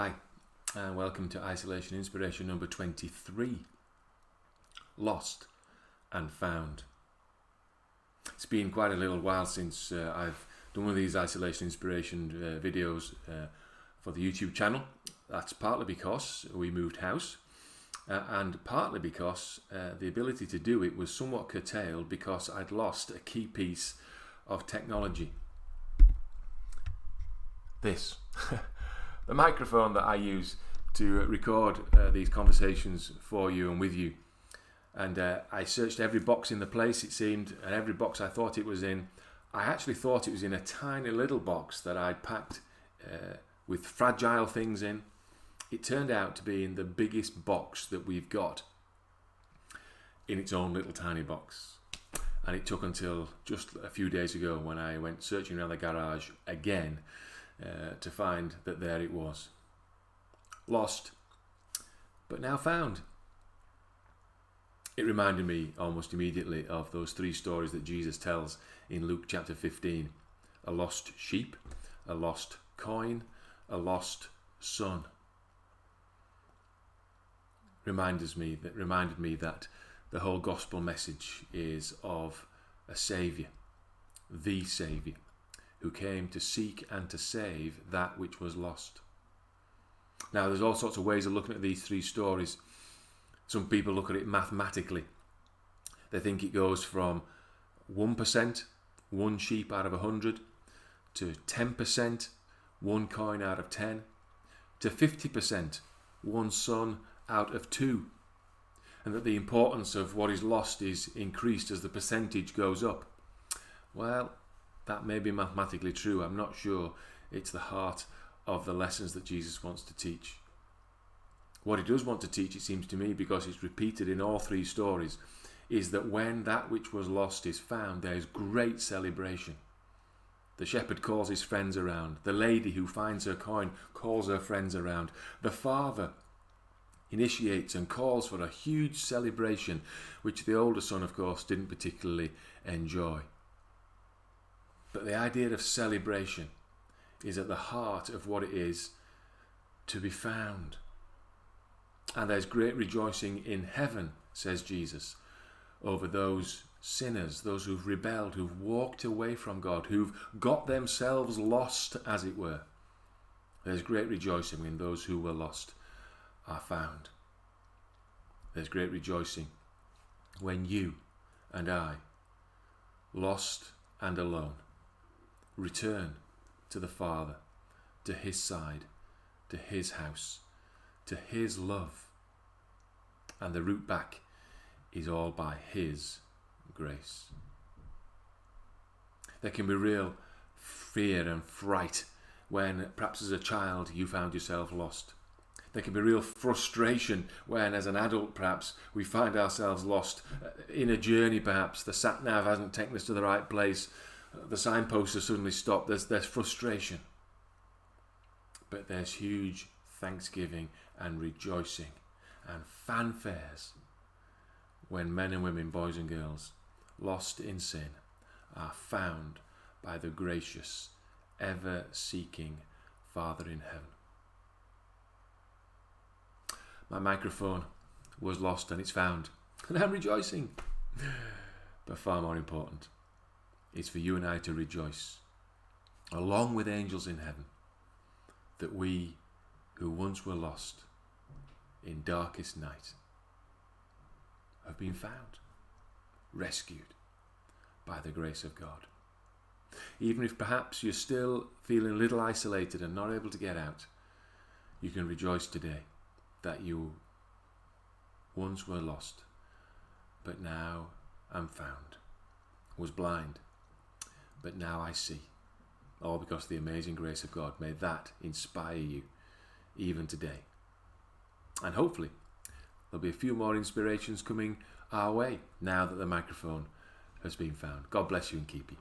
Hi, and welcome to Isolation Inspiration number 23, Lost and Found. It's been quite a little while since I've done one of these Isolation Inspiration videos for the YouTube channel. That's partly because we moved house, and partly because the ability to do it was somewhat curtailed because I'd lost a key piece of technology. This. The microphone that I use to record these conversations for you and with you. And I searched every box in the place, it seemed, and every box I thought it was in. I actually thought it was in a tiny little box that I'd packed with fragile things in. It turned out to be in the biggest box that we've got, in its own little tiny box. And it took until just a few days ago when I went searching around the garage again to find that there it was. Lost, but now found. It reminded me almost immediately of those three stories that Jesus tells in Luke chapter 15. A lost sheep, a lost coin, a lost son. Reminded me that the whole gospel message is of a Saviour, the Saviour, who came to seek and to save that which was lost. Now, there's all sorts of ways of looking at these three stories. Some people look at it mathematically. They think it goes from 1%, one sheep out of 100, to 10%, one coin out of 10, to 50%, one son out of 2. And that the importance of what is lost is increased as the percentage goes up. Well, that may be mathematically true. I'm not sure it's the heart of the lessons that Jesus wants to teach. What he does want to teach, it seems to me, because it's repeated in all three stories, is that when that which was lost is found, there is great celebration. The shepherd calls his friends around. The lady who finds her coin calls her friends around. The father initiates and calls for a huge celebration, which the older son, of course, didn't particularly enjoy. But the idea of celebration is at the heart of what it is to be found. And there's great rejoicing in heaven, says Jesus, over those sinners, those who've rebelled, who've walked away from God, who've got themselves lost, as it were. There's great rejoicing when those who were lost are found. There's great rejoicing when you and I, lost and alone, return to the Father, to his side, to his house, to his love. And the route back is all by his grace. There can be real fear and fright when perhaps as a child you found yourself lost. There can be real frustration when as an adult perhaps we find ourselves lost in a journey. Perhaps the sat-nav hasn't taken us to the right place. The signpost has suddenly stopped. There's frustration. But there's huge thanksgiving and rejoicing and fanfares when men and women, boys and girls, lost in sin, are found by the gracious, ever-seeking Father in heaven. My microphone was lost and it's found, and I'm rejoicing. But far more important, it's for you and I to rejoice, along with angels in heaven, that we who once were lost in darkest night have been found, rescued by the grace of God. Even if perhaps you're still feeling a little isolated and not able to get out, you can rejoice today that you once were lost, but now am found, was blind, but now I see. All because of the amazing grace of God. May that inspire you even today. And hopefully there'll be a few more inspirations coming our way now that the microphone has been found. God bless you and keep you.